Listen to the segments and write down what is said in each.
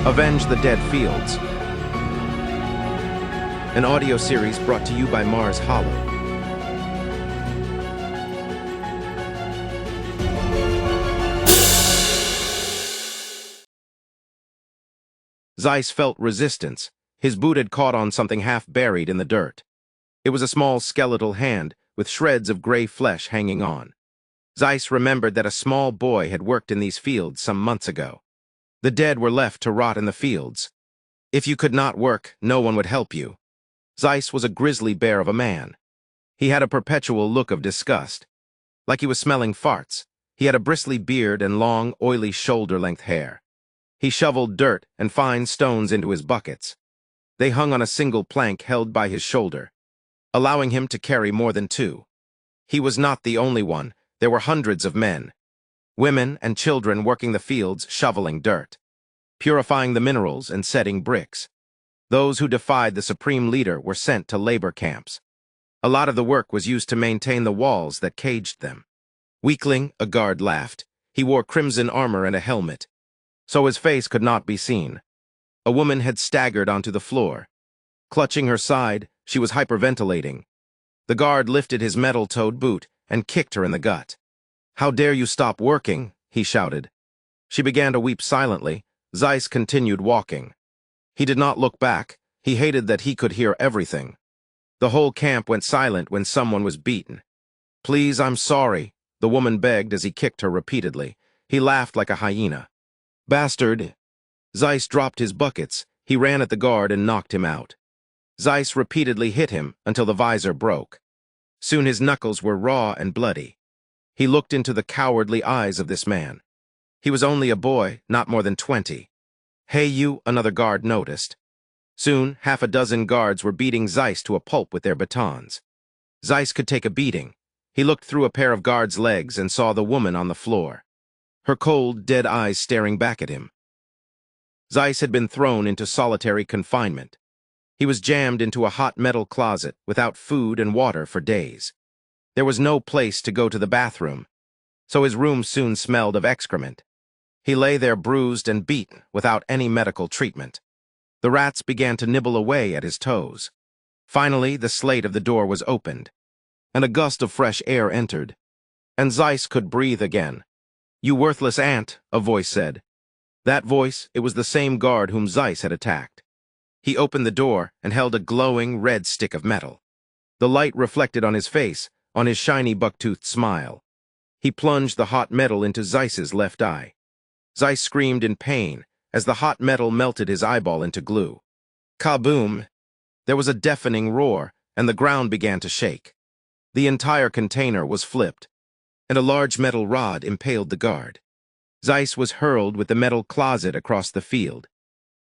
Avenge the Dead Fields, an audio series brought to you by Mars Hollow. Zeiss felt resistance. His boot had caught on something half buried in the dirt. It was a small skeletal hand with shreds of gray flesh hanging on. Zeiss remembered that a small boy had worked in these fields some months ago. The dead were left to rot in the fields. If you could not work, no one would help you. Zeiss was a grizzly bear of a man. He had a perpetual look of disgust. Like he was smelling farts. He had a bristly beard and long, oily shoulder-length hair. He shoveled dirt and fine stones into his buckets. They hung on a single plank held by his shoulder, allowing him to carry more than two. He was not the only one. There were hundreds of men, women and children working the fields, shoveling dirt, purifying the minerals and setting bricks. Those who defied the supreme leader were sent to labor camps. A lot of the work was used to maintain the walls that caged them. Weakling, a guard laughed. He wore crimson armor and a helmet, so his face could not be seen. A woman had staggered onto the floor. Clutching her side, she was hyperventilating. The guard lifted his metal-toed boot and kicked her in the gut. "How dare you stop working?" he shouted. She began to weep silently. Zeiss continued walking. He did not look back. He hated that he could hear everything. The whole camp went silent when someone was beaten. "Please, I'm sorry," the woman begged as he kicked her repeatedly. He laughed like a hyena. "Bastard!" Zeiss dropped his buckets. He ran at the guard and knocked him out. Zeiss repeatedly hit him until the visor broke. Soon his knuckles were raw and bloody. He looked into the cowardly eyes of this man. He was only a boy, not more than 20. "Hey you," another guard noticed. Soon, half a dozen guards were beating Zeiss to a pulp with their batons. Zeiss could take a beating. He looked through a pair of guards' legs and saw the woman on the floor, her cold, dead eyes staring back at him. Zeiss had been thrown into solitary confinement. He was jammed into a hot metal closet without food and water for days. There was no place to go to the bathroom, so his room soon smelled of excrement. He lay there bruised and beaten without any medical treatment. The rats began to nibble away at his toes. Finally, the slate of the door was opened, and a gust of fresh air entered, and Zeiss could breathe again. "You worthless ant," a voice said. That voice, it was the same guard whom Zeiss had attacked. He opened the door and held a glowing red stick of metal. The light reflected on his face, on his shiny buck-toothed smile. He plunged the hot metal into Zeiss's left eye. Zeiss screamed in pain as the hot metal melted his eyeball into glue. Kaboom! There was a deafening roar, and the ground began to shake. The entire container was flipped, and a large metal rod impaled the guard. Zeiss was hurled with the metal closet across the field.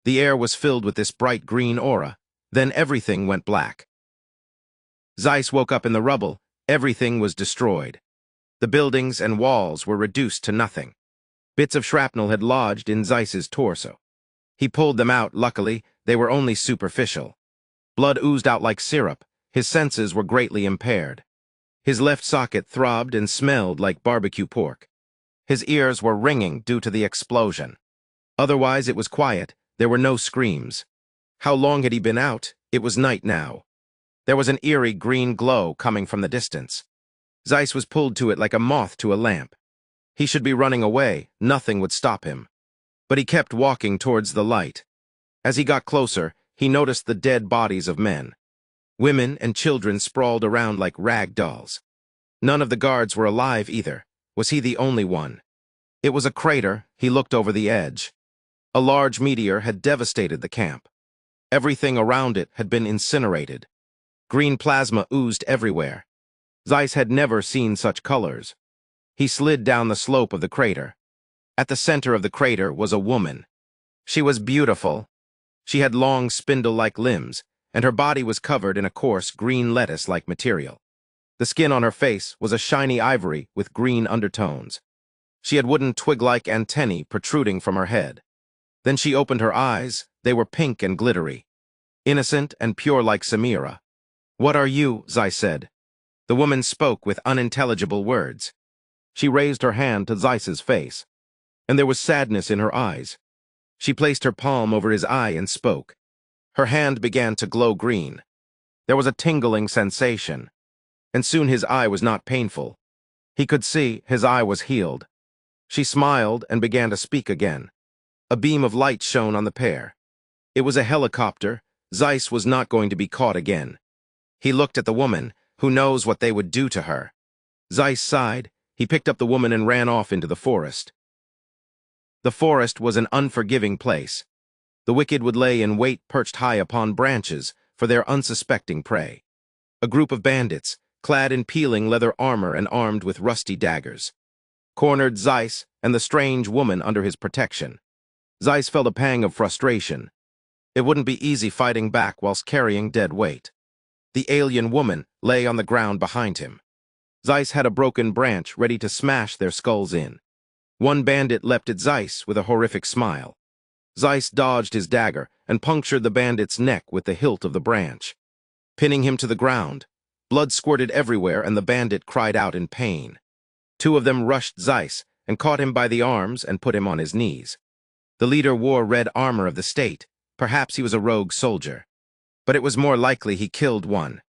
The air was filled with this bright green aura. Then everything went black. Zeiss woke up in the rubble. Everything was destroyed. The buildings and walls were reduced to nothing. Bits of shrapnel had lodged in Zeiss's torso. He pulled them out. Luckily, they were only superficial. Blood oozed out like syrup. His senses were greatly impaired. His left socket throbbed and smelled like barbecue pork. His ears were ringing due to the explosion. Otherwise, it was quiet. There were no screams. How long had he been out? It was night now. There was an eerie green glow coming from the distance. Zeiss was pulled to it like a moth to a lamp. He should be running away. Nothing would stop him. But he kept walking towards the light. As he got closer, he noticed the dead bodies of men. Women and children sprawled around like rag dolls. None of the guards were alive either. Was he the only one? It was a crater. He looked over the edge. A large meteor had devastated the camp. Everything around it had been incinerated. Green plasma oozed everywhere. Zeiss had never seen such colors. He slid down the slope of the crater. At the center of the crater was a woman. She was beautiful. She had long spindle-like limbs, and her body was covered in a coarse green lettuce-like material. The skin on her face was a shiny ivory with green undertones. She had wooden twig-like antennae protruding from her head. Then she opened her eyes. They were pink and glittery, innocent and pure like Samira. "What are you?" Zeiss said. The woman spoke with unintelligible words. She raised her hand to Zeiss's face, and there was sadness in her eyes. She placed her palm over his eye and spoke. Her hand began to glow green. There was a tingling sensation, and soon his eye was not painful. He could see his eye was healed. She smiled and began to speak again. A beam of light shone on the pair. It was a helicopter. Zeiss was not going to be caught again. He looked at the woman. Who knows what they would do to her? Zeiss sighed. He picked up the woman and ran off into the forest. The forest was an unforgiving place. The wicked would lay in wait perched high upon branches for their unsuspecting prey. A group of bandits, clad in peeling leather armor and armed with rusty daggers, cornered Zeiss and the strange woman under his protection. Zeiss felt a pang of frustration. It wouldn't be easy fighting back whilst carrying dead weight. The alien woman lay on the ground behind him. Zeiss had a broken branch ready to smash their skulls in. One bandit leapt at Zeiss with a horrific smile. Zeiss dodged his dagger and punctured the bandit's neck with the hilt of the branch, pinning him to the ground. Blood squirted everywhere and the bandit cried out in pain. Two of them rushed Zeiss and caught him by the arms and put him on his knees. The leader wore red armor of the state. Perhaps he was a rogue soldier. But it was more likely he killed one.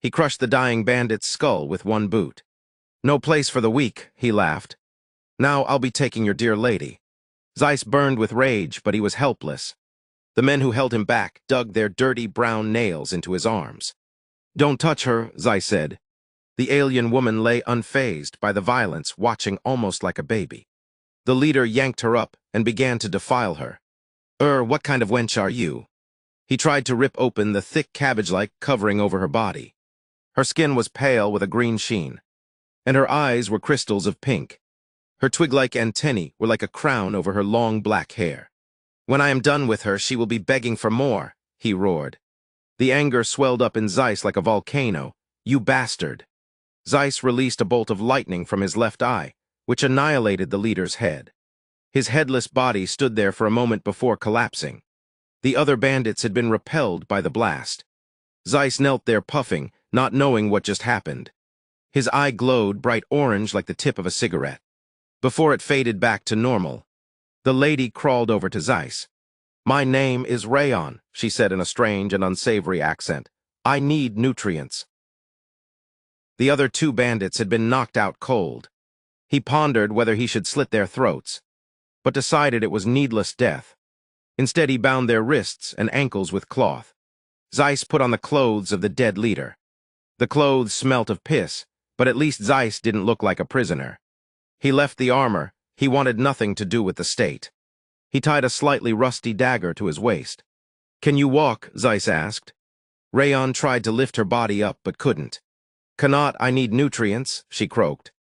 He crushed the dying bandit's skull with one boot. "No place for the weak," he laughed. "Now I'll be taking your dear lady." Zeiss burned with rage, but he was helpless. The men who held him back dug their dirty brown nails into his arms. "Don't touch her," Zeiss said. The alien woman lay unfazed by the violence, watching almost like a baby. The leader yanked her up and began to defile her. What kind of wench are you?" He tried to rip open the thick cabbage-like covering over her body. Her skin was pale with a green sheen, and her eyes were crystals of pink. Her twig-like antennae were like a crown over her long black hair. "When I am done with her, she will be begging for more," he roared. The anger swelled up in Zeiss like a volcano. "You bastard!" Zeiss released a bolt of lightning from his left eye, which annihilated the leader's head. His headless body stood there for a moment before collapsing. The other bandits had been repelled by the blast. Zeiss knelt there puffing, not knowing what just happened. His eye glowed bright orange like the tip of a cigarette. Before it faded back to normal, the lady crawled over to Zeiss. "My name is Rayon," she said in a strange and unsavory accent. "I need nutrients." The other two bandits had been knocked out cold. He pondered whether he should slit their throats, but decided it was needless death. Instead, he bound their wrists and ankles with cloth. Zeiss put on the clothes of the dead leader. The clothes smelt of piss, but at least Zeiss didn't look like a prisoner. He left the armor. He wanted nothing to do with the state. He tied a slightly rusty dagger to his waist. "Can you walk?" Zeiss asked. Rayon tried to lift her body up, but couldn't. "Cannot, I need nutrients," she croaked.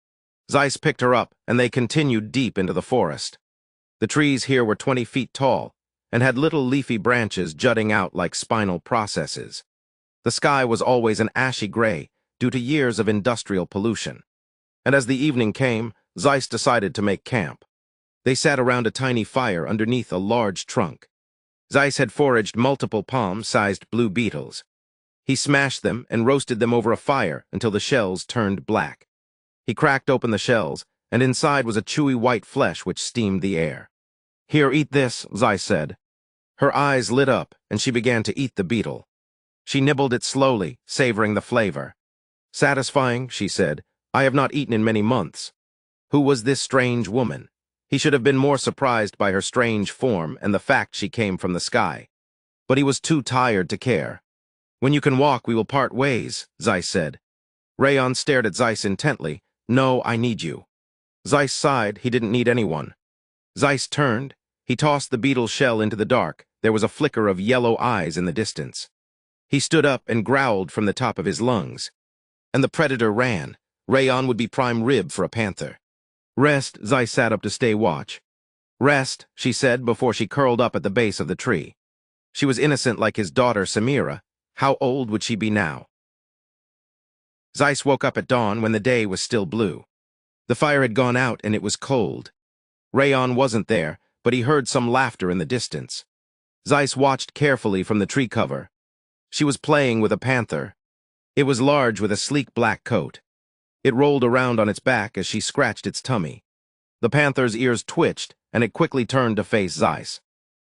Zeiss picked her up, and they continued deep into the forest. The trees here were 20 feet tall, and had little leafy branches jutting out like spinal processes. The sky was always an ashy gray due to years of industrial pollution. And as the evening came, Zeiss decided to make camp. They sat around a tiny fire underneath a large trunk. Zeiss had foraged multiple palm-sized blue beetles. He smashed them and roasted them over a fire until the shells turned black. He cracked open the shells, and inside was a chewy white flesh which steamed the air. "Here, eat this," Zeiss said. Her eyes lit up, and she began to eat the beetle. She nibbled it slowly, savoring the flavor. "Satisfying," she said. "I have not eaten in many months." Who was this strange woman? He should have been more surprised by her strange form and the fact she came from the sky. But he was too tired to care. "When you can walk, we will part ways," Zeiss said. Rayon stared at Zeiss intently. "No, I need you." Zeiss sighed. He didn't need anyone. Zeiss turned. He tossed the beetle shell into the dark. There was a flicker of yellow eyes in the distance. He stood up and growled from the top of his lungs. And the predator ran. Rayon would be prime rib for a panther. "Rest," Zeiss sat up to stay watch. "Rest," she said before she curled up at the base of the tree. She was innocent like his daughter Samira. How old would she be now? Zeiss woke up at dawn when the day was still blue. The fire had gone out and it was cold. Rayon wasn't there, but he heard some laughter in the distance. Zeiss watched carefully from the tree cover. She was playing with a panther. It was large with a sleek black coat. It rolled around on its back as she scratched its tummy. The panther's ears twitched, and it quickly turned to face Zeiss.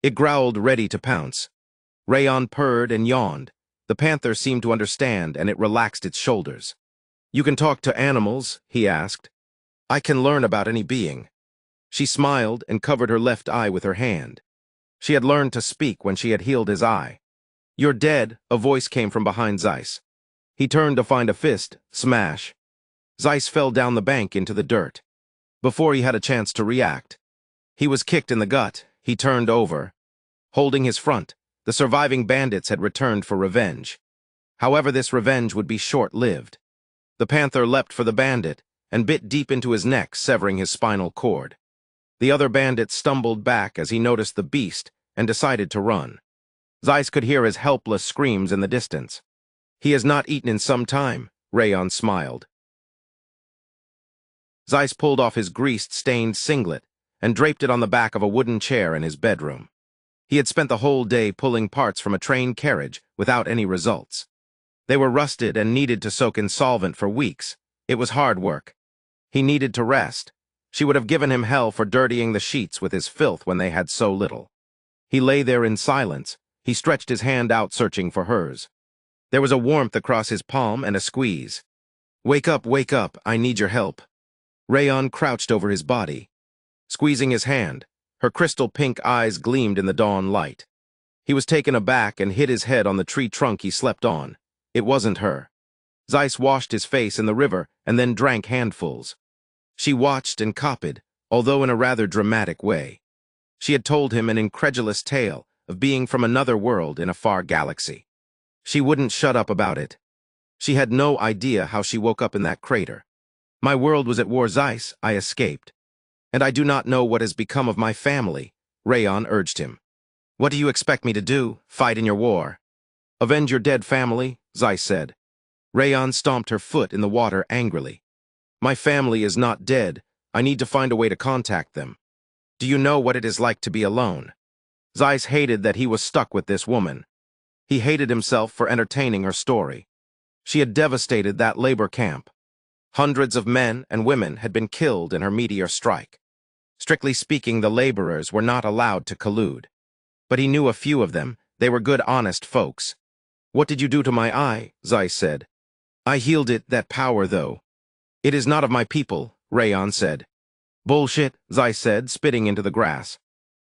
It growled, ready to pounce. Rayon purred and yawned. The panther seemed to understand, and it relaxed its shoulders. "You can talk to animals?" he asked. "I can learn about any being." She smiled and covered her left eye with her hand. She had learned to speak when she had healed his eye. "You're dead," a voice came from behind Zeiss. He turned to find a fist. Smash. Zeiss fell down the bank into the dirt. Before he had a chance to react, he was kicked in the gut. He turned over. Holding his front, the surviving bandits had returned for revenge. However, this revenge would be short-lived. The panther leapt for the bandit and bit deep into his neck, severing his spinal cord. The other bandit stumbled back as he noticed the beast and decided to run. Zeiss could hear his helpless screams in the distance. "He has not eaten in some time," Rayon smiled. Zeiss pulled off his grease-stained singlet and draped it on the back of a wooden chair in his bedroom. He had spent the whole day pulling parts from a train carriage without any results. They were rusted and needed to soak in solvent for weeks. It was hard work. He needed to rest. She would have given him hell for dirtying the sheets with his filth when they had so little. He lay there in silence. He stretched his hand out, searching for hers. There was a warmth across his palm and a squeeze. Wake up, I need your help." Rayon crouched over his body, squeezing his hand. Her crystal pink eyes gleamed in the dawn light. He was taken aback and hit his head on the tree trunk he slept on. It wasn't her. Zeiss washed his face in the river and then drank handfuls. She watched and copied, although in a rather dramatic way. She had told him an incredulous tale of being from another world in a far galaxy. She wouldn't shut up about it. She had no idea how she woke up in that crater. "My world was at war, Zeiss. I escaped. And I do not know what has become of my family," Rayon urged him. "What do you expect me to do? Fight in your war?" "Avenge your dead family," Zeiss said. Rayon stomped her foot in the water angrily. "My family is not dead. I need to find a way to contact them. Do you know what it is like to be alone?" Zeiss hated that he was stuck with this woman. He hated himself for entertaining her story. She had devastated that labor camp. Hundreds of men and women had been killed in her meteor strike. Strictly speaking, the laborers were not allowed to collude. But he knew a few of them. They were good, honest folks. "What did you do to my eye?" Zeiss said. "I healed it, that power, though." "It is not of my people," Rayon said. "Bullshit," Zeiss said, spitting into the grass.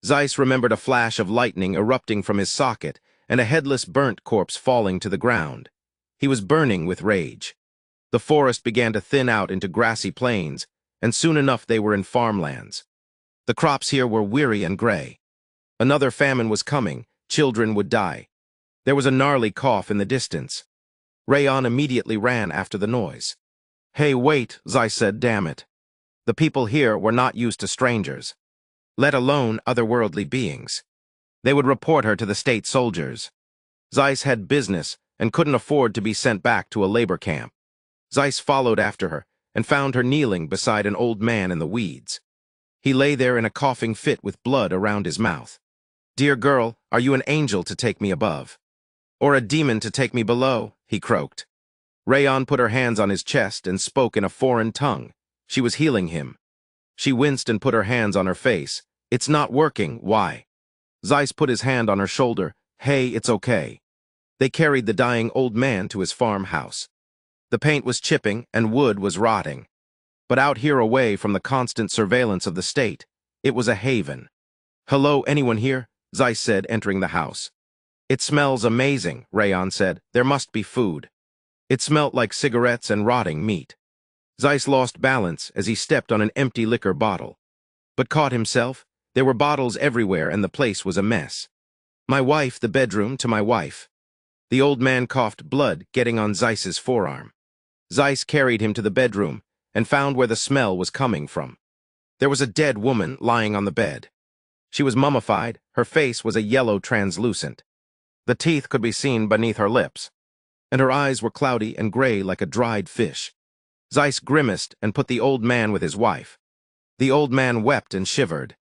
Zeiss remembered a flash of lightning erupting from his socket and a headless, burnt corpse falling to the ground. He was burning with rage. The forest began to thin out into grassy plains, and soon enough they were in farmlands. The crops here were weary and gray. Another famine was coming. Children would die. There was a gnarly cough in the distance. Rayon immediately ran after the noise. "Hey, wait," Zeiss said, "damn it. The people here were not used to strangers, let alone otherworldly beings. They would report her to the state soldiers." Zeiss had business and couldn't afford to be sent back to a labor camp. Zeiss followed after her and found her kneeling beside an old man in the weeds. He lay there in a coughing fit with blood around his mouth. "Dear girl, are you an angel to take me above? Or a demon to take me below?" he croaked. Rayon put her hands on his chest and spoke in a foreign tongue. She was healing him. She winced and put her hands on her face. "It's not working. Why?" Zeiss put his hand on her shoulder. "Hey, it's okay." They carried the dying old man to his farmhouse. The paint was chipping and wood was rotting. But out here, away from the constant surveillance of the state, it was a haven. "Hello, anyone here?" Zeiss said, entering the house. "It smells amazing," Rayon said. "There must be food." It smelt like cigarettes and rotting meat. Zeiss lost balance as he stepped on an empty liquor bottle, but caught himself. There were bottles everywhere and the place was a mess. "My wife, the bedroom, to my wife." The old man coughed blood, getting on Zeiss's forearm. Zeiss carried him to the bedroom and found where the smell was coming from. There was a dead woman lying on the bed. She was mummified. Her face was a yellow translucent. The teeth could be seen beneath her lips, and her eyes were cloudy and gray like a dried fish. Zeiss grimaced and put the old man with his wife. The old man wept and shivered,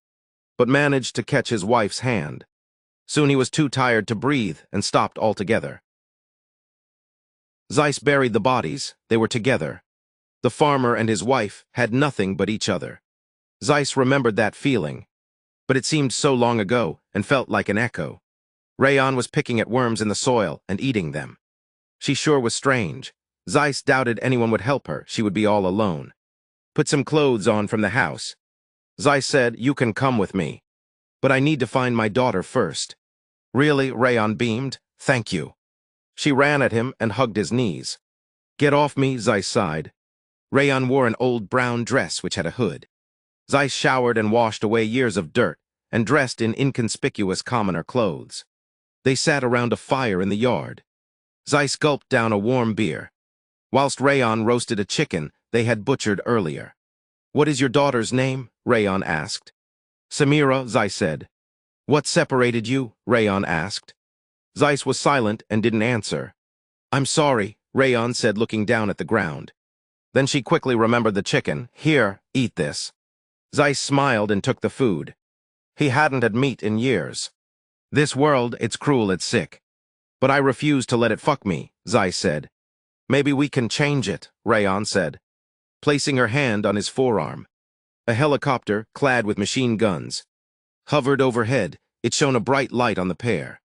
but managed to catch his wife's hand. Soon he was too tired to breathe and stopped altogether. Zeiss buried the bodies. They were together. The farmer and his wife had nothing but each other. Zeiss remembered that feeling, but it seemed so long ago and felt like an echo. Rayon was picking at worms in the soil and eating them. She sure was strange. Zeiss doubted anyone would help her. She would be all alone. Put some clothes on from the house. Zeiss said, "You can come with me. But I need to find my daughter first." "Really?" Rayon beamed. "Thank you." She ran at him and hugged his knees. "Get off me," Zeiss sighed. Rayon wore an old brown dress which had a hood. Zeiss showered and washed away years of dirt and dressed in inconspicuous commoner clothes. They sat around a fire in the yard. Zeiss gulped down a warm beer, whilst Rayon roasted a chicken they had butchered earlier. "What is your daughter's name?" Rayon asked. "Samira," Zeiss said. "What separated you?" Rayon asked. Zeiss was silent and didn't answer. "I'm sorry," Rayon said, looking down at the ground. Then she quickly remembered the chicken. "Here, eat this." Zeiss smiled and took the food. He hadn't had meat in years. "This world, it's cruel, it's sick. But I refuse to let it fuck me," Zeiss said. "Maybe we can change it," Rayon said, placing her hand on his forearm. A helicopter, clad with machine guns, hovered overhead. It shone a bright light on the pair.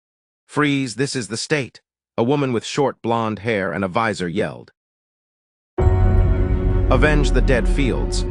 "Freeze, this is the state," a woman with short blonde hair and a visor yelled. Avenge the dead fields.